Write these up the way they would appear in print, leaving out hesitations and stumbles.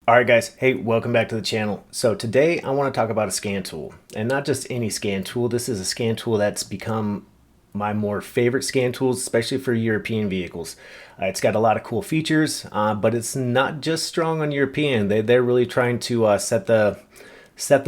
Alright guys, hey, welcome back to the channel. So today I want to talk about a scan tool, and not just any scan tool. This is a scan tool that's become my more favorite scan tools, especially for European vehicles. It's got a lot of cool features, but it's not just strong on European. They're really trying to set the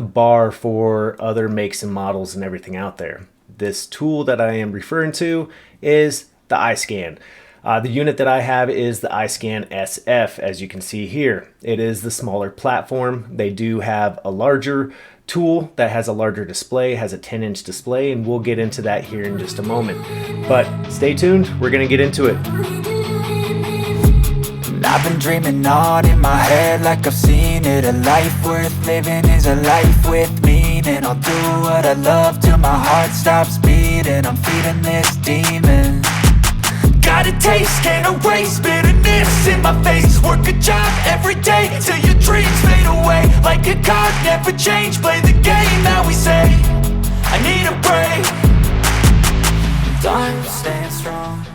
bar for other makes and models and everything out there. This tool that I am referring to is the iSCAN. The unit that I have is the iSCAN SF, as you can see here. It is the smaller platform. They do have a larger tool that has a larger display, has a 10-inch display, and we'll get into that here in just a moment. But stay tuned, we're gonna get into it. I've been dreaming on in my head like I've seen it. A life worth living is a life with meaning. I'll do what I love till my heart stops beating. I'm feeding this demon. Got a taste, can't erase bitterness in my face. Work a job every day till your dreams fade away. Like a card, never change, play the game that we say. I need a break. Time staying strong.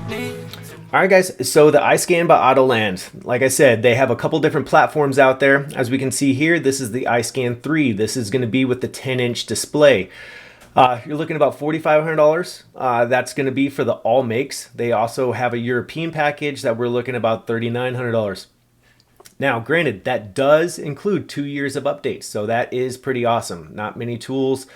Alright guys, so the iSCAN by Autoland, like I said, they have a couple different platforms out there. As we can see here, this is the iSCAN 3. This is going to be with the 10-inch display. You're looking at about $4,500. That's going to be for the all makes. They also have a European package that we're looking at about $3,900. Now, granted, that does include 2 years of updates, so that is pretty awesome. Not many tools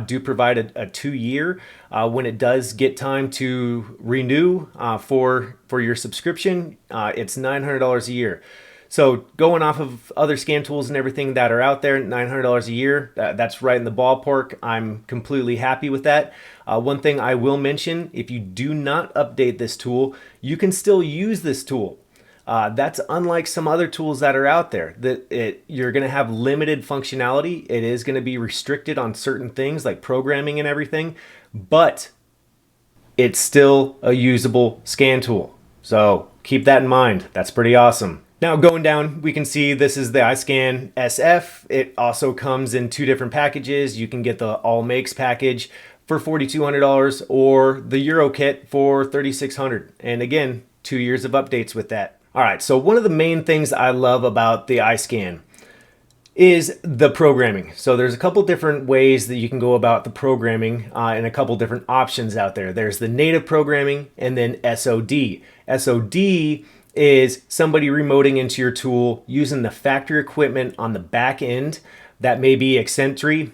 do provide a 2-year. When it does get time to renew for your subscription, it's $900 a year. So going off of other scan tools and everything that are out there, $900 a year, that's right in the ballpark. I'm completely happy with that. One thing I will mention, if you do not update this tool, you can still use this tool. That's unlike some other tools that are out there. You're going to have limited functionality. It is going to be restricted on certain things like programming and everything, but it's still a usable scan tool. So keep that in mind. That's pretty awesome. Now going down, we can see this is the iSCAN SF. It also comes in 2 different packages. You can get the all makes package for $4,200 or the Euro kit for $3,600. And again, 2 years of updates with that. All right, so one of the main things I love about the iSCAN is the programming. So there's a couple different ways that you can go about the programming and a couple different options out there. There's the native programming and then SOD. SOD is somebody remoting into your tool using the factory equipment on the back end. That may be Eccentric,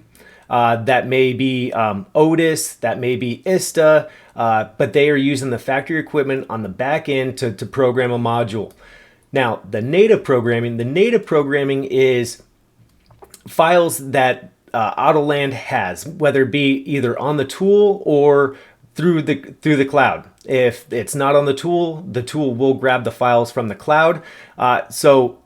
that may be Otis, that may be ISTA, but they are using the factory equipment on the back end to program a module. Now, the native programming is files that Autoland has, whether it be either on the tool or through the cloud. If it's not on the tool will grab the files from the cloud. So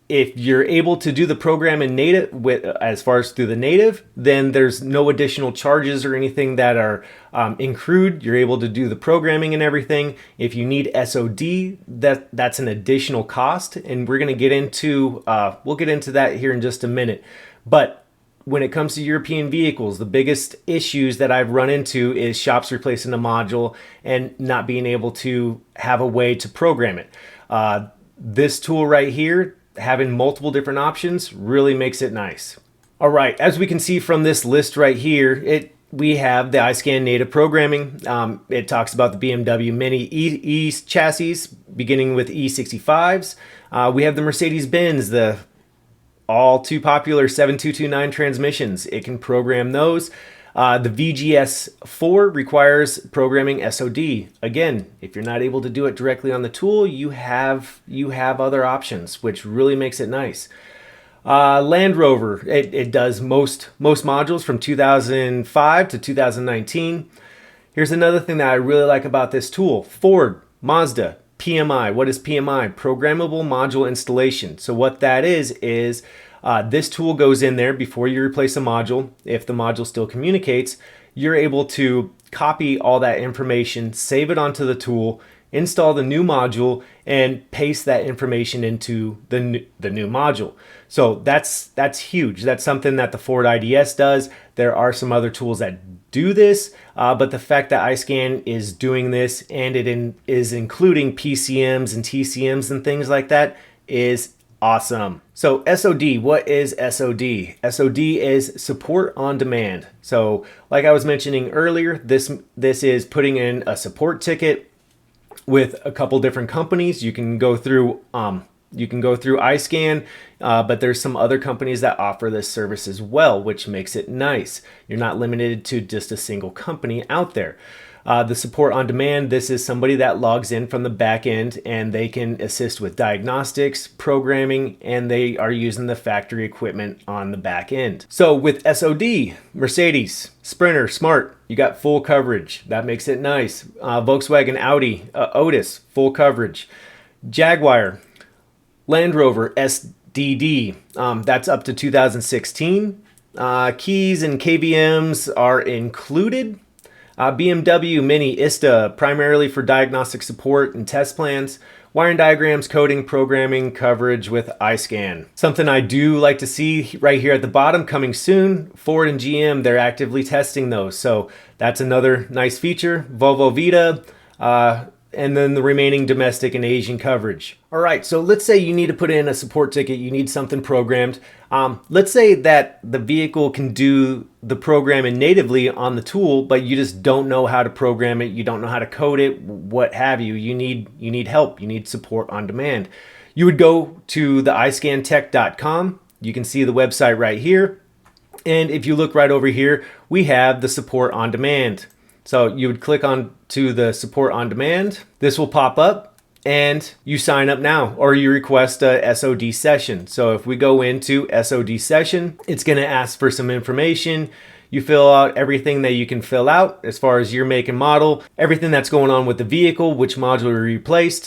if you're able to do the program in native as far as through the native, then there's no additional charges or anything that are accrued. You're able to do the programming and everything. If you need SOD, that's an additional cost, and we're going to get into we'll get into that here in just a minute. But when it comes to European vehicles, the biggest issues that I've run into is shops replacing a module and not being able to have a way to program it. This tool right here, having multiple different options, really makes it nice. All right, as we can see from this list right here, we have the iSCAN native programming. It talks about the BMW Mini E chassis, beginning with E65s. We have the Mercedes-Benz, the all too popular 7229 transmissions. It can program those. The VGS4 requires programming SOD. Again, if you're not able to do it directly on the tool, you have other options, which really makes it nice. Land Rover, it does most modules from 2005 to 2019. Here's another thing that I really like about this tool. Ford, Mazda, PMI. What is PMI? Programmable Module Installation. So what that is this tool goes in there before you replace a module. If the module still communicates, you're able to copy all that information, save it onto the tool, install the new module, and paste that information into the new module. So that's huge. That's something that the Ford IDS does. There are some other tools that do this, but the fact that iSCAN is doing this and it is including PCMs and TCMs and things like that is Awesome. So SOD, what is SOD? SOD is support on demand. So like I was mentioning earlier, this is putting in a support ticket with a couple different companies. You can go through iSCAN, but there's some other companies that offer this service as well, which makes it nice. You're not limited to just a single company out there. The support on demand, this is somebody that logs in from the back end and they can assist with diagnostics, programming, and they are using the factory equipment on the back end. So with SOD, Mercedes, Sprinter, Smart, you got full coverage. That makes it nice. Volkswagen, Audi, Otis, full coverage. Jaguar, Land Rover, SDD, that's up to 2016. Keys and KVMs are included. BMW Mini ISTA, primarily for diagnostic support and test plans. Wiring diagrams, coding, programming, coverage with iSCAN. Something I do like to see right here at the bottom, coming soon, Ford and GM, they're actively testing those. So that's another nice feature. Volvo Vita, and then the remaining domestic and Asian coverage. All right, so let's say you need to put in a support ticket, you need something programmed. Let's say that the vehicle can do the programming natively on the tool, but you just don't know how to program it, you don't know how to code it, what have you. You need help, you need support on demand. You would go to the iSCANtech.com. You can see the website right here. And if you look right over here, we have the support on demand. So you would click on to the support on demand. This will pop up and you sign up now, or you request a SOD session. So if we go into SOD session, it's going to ask for some information. You fill out everything that you can fill out as far as your make and model, everything that's going on with the vehicle, which module you replaced,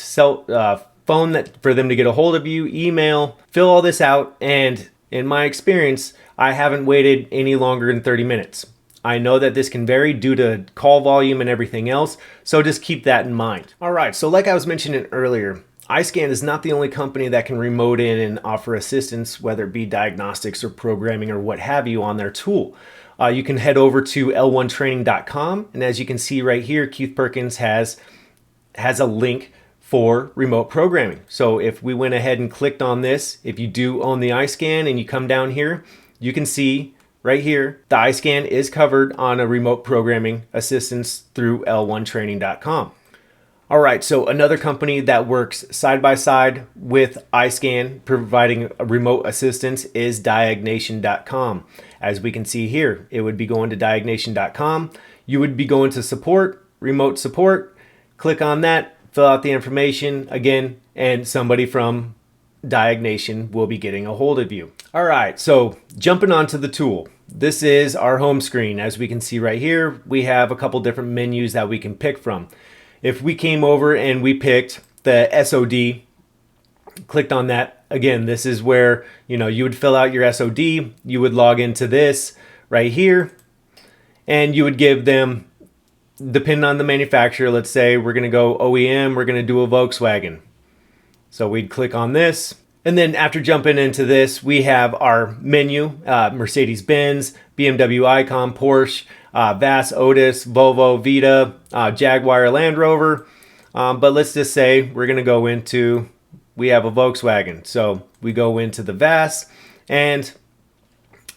phone that for them to get a hold of you, email, fill all this out. And in my experience, I haven't waited any longer than 30 minutes. I know that this can vary due to call volume and everything else, so just keep that in mind. All right, so like I was mentioning earlier, iSCAN is not the only company that can remote in and offer assistance, whether it be diagnostics or programming or what have you on their tool. You can head over to l1training.com, and as you can see right here, Keith Perkins has a link for remote programming. So if we went ahead and clicked on this, if you do own the iSCAN and you come down here, you can see right here, the iSCAN is covered on a remote programming assistance through l1training.com. All right, so another company that works side by side with iSCAN providing a remote assistance is Diagnostic.com. As we can see here, it would be going to Diagnostic.com. You would be going to support, remote support, click on that, fill out the information again, and somebody from Diagnostic will be getting a hold of you. All right, so jumping onto the tool. This is our home screen. As we can see right here, we have a couple different menus that we can pick from. If we came over and we picked the SOD, clicked on that, again, this is where you would fill out your SOD, you would log into this right here, and you would give them, depending on the manufacturer, let's say we're gonna go OEM, we're gonna do a Volkswagen. So we'd click on this. And then after jumping into this, we have our menu, Mercedes-Benz, BMW Icon, Porsche, VAS, Otis, Volvo, Vita, Jaguar, Land Rover. But let's just say we're going to go into, we have a Volkswagen. So we go into the VAS, and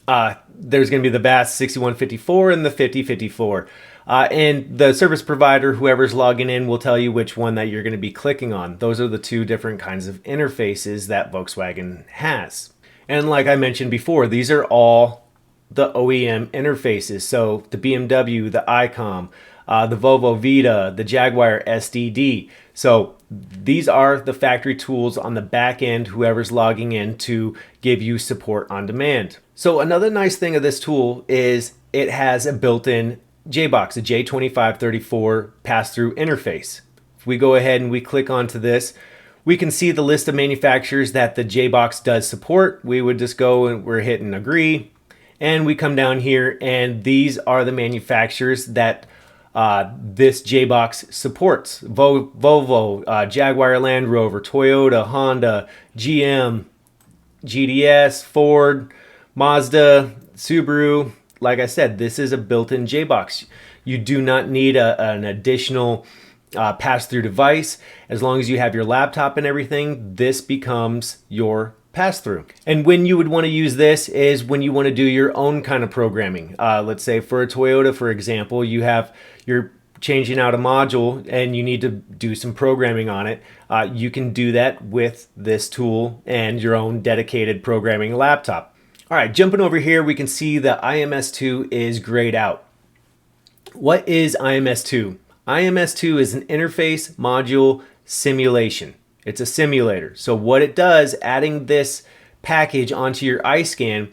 there's going to be the VAS 6154 and the 5054. And the service provider, whoever's logging in, will tell you which one that you're going to be clicking on. Those are the two different kinds of interfaces that Volkswagen has. And like I mentioned before, these are all the OEM interfaces. So the BMW, the Icon, the Volvo Vita, the Jaguar SDD. So these are the factory tools on the back end, whoever's logging in to give you support on demand. So another nice thing of this tool is it has a built-in JBox, a J2534 pass-through interface. If we go ahead and we click onto this, we can see the list of manufacturers that the JBox does support. We would just go and we're hitting agree, and we come down here, and these are the manufacturers that this JBox supports. Volvo, Jaguar, Land Rover, Toyota, Honda, GM, GDS, Ford, Mazda, Subaru. Like I said, this is a built-in JBox. You do not need an additional pass-through device. As long as you have your laptop and everything, this becomes your pass-through. And when you would want to use this is when you want to do your own kind of programming. Let's say for a Toyota, for example, you're changing out a module and you need to do some programming on it. You can do that with this tool and your own dedicated programming laptop. All right, jumping over here, we can see the IMS2 is grayed out. What is IMS2? IMS2 is an interface module simulation. It's a simulator. So what it does, adding this package onto your iSCAN,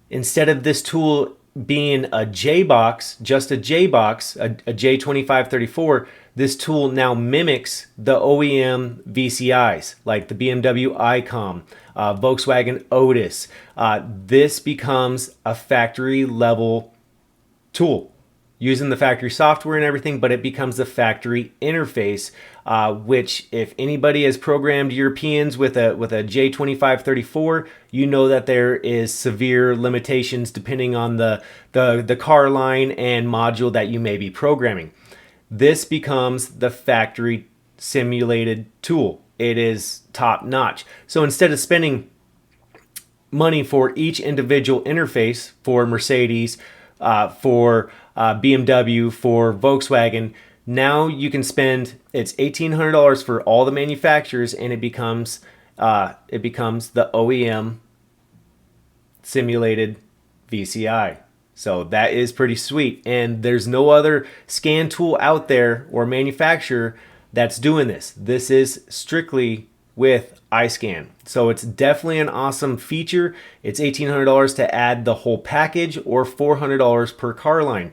instead of this tool being a JBox, just a JBox, a J2534, this tool now mimics the OEM VCIs, like the BMW iCom, Volkswagen Otis. This becomes a factory level tool using the factory software and everything, but it becomes the factory interface, which if anybody has programmed Europeans with a J2534, you know that there is severe limitations depending on the car line and module that you may be programming. This becomes the factory simulated tool. It is top notch. So instead of spending money for each individual interface for Mercedes, for BMW, for Volkswagen, now you can spend, it's $1,800 for all the manufacturers, and it becomes the OEM simulated VCI. So that is pretty sweet, and there's no other scan tool out there or manufacturer that's doing this. This is strictly with iSCAN. So it's definitely an awesome feature. It's $1,800 to add the whole package, or $400 per car line.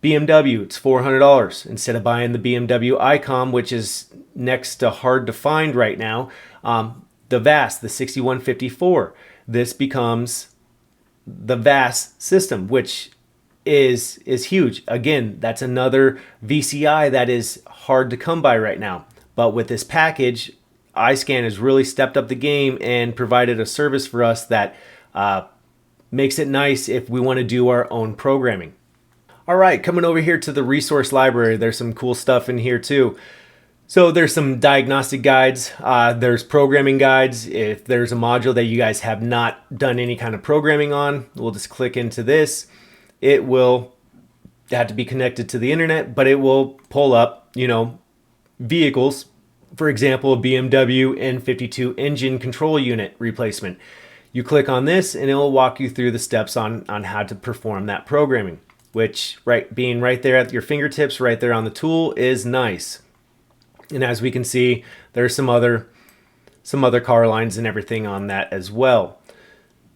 BMW, it's $400 instead of buying the BMW iCom, which is next to hard to find right now. The VAS, the 6154, this becomes the VAS system, which is huge. Again, that's another VCI that is hard to come by right now. But with this package, iSCAN has really stepped up the game and provided a service for us that makes it nice if we want to do our own programming. All right, coming over here to the resource library, there's some cool stuff in here too. So there's some diagnostic guides, there's programming guides. If there's a module that you guys have not done any kind of programming on, we'll just click into this. It will have to be connected to the internet, but it will pull up, vehicles. For example, a BMW N52 engine control unit replacement. You click on this and it will walk you through the steps on how to perform that programming, which being right there at your fingertips, right there on the tool, is nice. And as we can see, there's some other car lines and everything on that as well.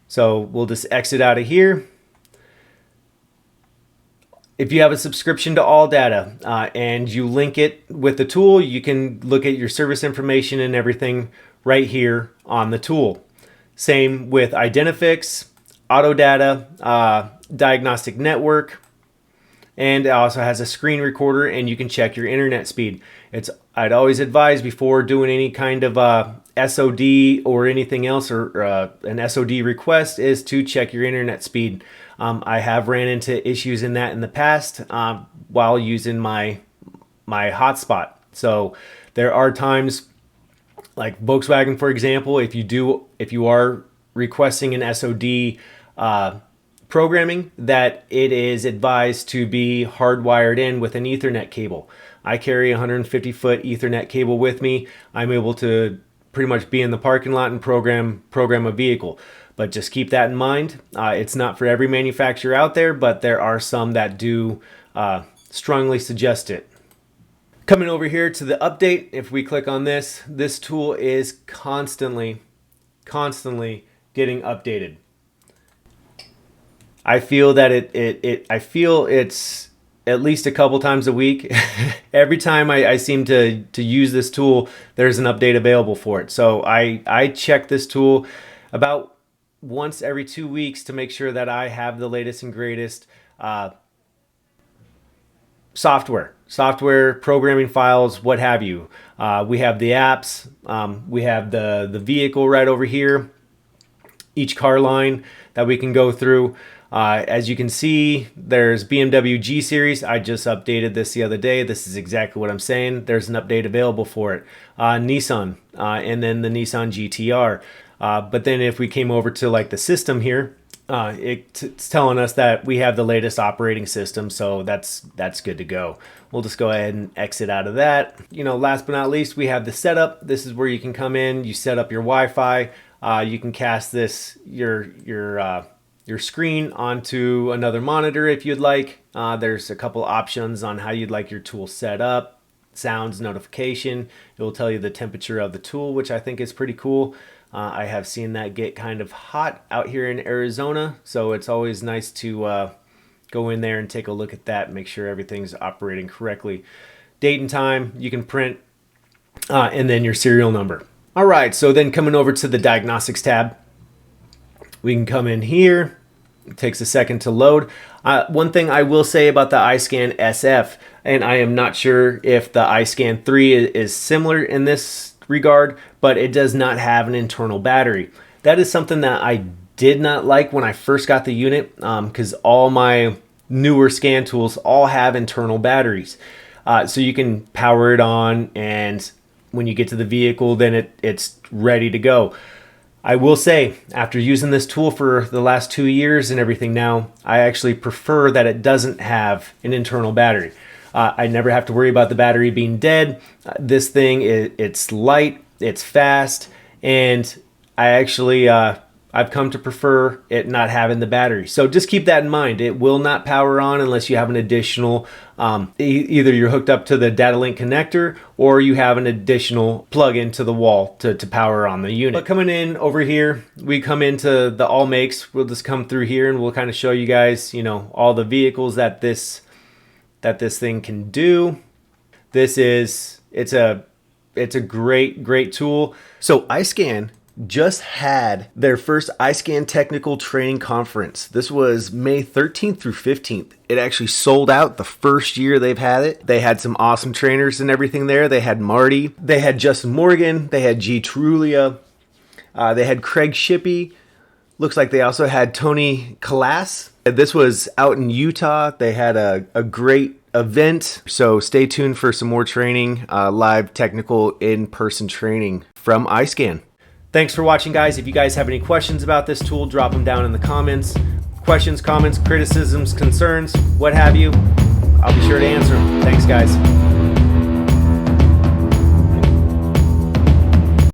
So we'll just exit out of here. If you have a subscription to All Data and you link it with the tool, you can look at your service information and everything right here on the tool. Same with Identifix, Autodata, Diagnostic Network, and it also has a screen recorder, and you can check your internet speed. I'd always advise before doing any kind of SOD or anything else, or an SOD request, is to check your internet speed. I have ran into issues in that in the past while using my hotspot. So there are times, like Volkswagen, for example, if you are requesting an SOD programming, that it is advised to be hardwired in with an Ethernet cable. I carry a 150-foot Ethernet cable with me. I'm able to pretty much be in the parking lot and program a vehicle. But just keep that in mind. It's not for every manufacturer out there, but there are some that do strongly suggest it. Coming over here to the update, if we click on this tool is constantly getting updated. I feel that it's at least a couple times a week. Every time I seem to use this tool, there's an update available for it. So I check this tool about once every 2 weeks to make sure that I have the latest and greatest software, programming files, what have you. We have the apps, we have the vehicle right over here, each car line that we can go through. As you can see, there's BMW G Series. I just updated this the other day. This is exactly what I'm saying. There's an update available for it. Nissan, and then the Nissan GTR. But then if we came over to like the system here, it's telling us that we have the latest operating system, so that's good to go. We'll just go ahead and exit out of that. You know, last but not least, we have the setup. This is where you can come in, you set up your Wi-Fi, you can cast this your screen onto another monitor if you'd like. There's a couple options on how you'd like your tool set up. Sounds notification. It will tell you the temperature of the tool, which I think is pretty cool. I have seen that get kind of hot out here in Arizona, so it's always nice to go in there and take a look at that, make sure everything's operating correctly. Date and time, you can print, and then your serial number. All right, so then coming over to the Diagnostics tab, we can come in here. It takes a second to load. One thing I will say about the iSCAN SF, and I am not sure if the iSCAN 3 is similar in this regard, but it does not have an internal battery. That is something that I did not like when I first got the unit, because all my newer scan tools all have internal batteries. So you can power it on, and when you get to the vehicle, then it's ready to go. I will say, after using this tool for the last 2 years and everything now, I actually prefer that it doesn't have an internal battery. I never have to worry about the battery being dead. This thing, it's light, it's fast, and I actually, I've come to prefer it not having the battery. So just keep that in mind. It will not power on unless you have an additional, either you're hooked up to the data link connector or you have an additional plug into the wall to power on the unit. But coming in over here, we come into the all makes. We'll just come through here and we'll kind of show you guys, you know, all the vehicles that this thing can do. It's a great tool. So iSCAN just had their first iSCAN technical training conference. This was May 13th through 15th. It actually sold out the first year they've had it. They had some awesome trainers and everything there. They had Marty, they had Justin Morgan, they had G. Trulia, they had Craig Shippey. Looks like they also had Tony Kalas. This was out in Utah. They had a great event. So stay tuned for some more training, live technical in-person training from iSCAN. Thanks for watching, guys. If you guys have any questions about this tool, drop them down in the comments. Questions, comments, criticisms, concerns, what have you. I'll be sure to answer them. Thanks, guys.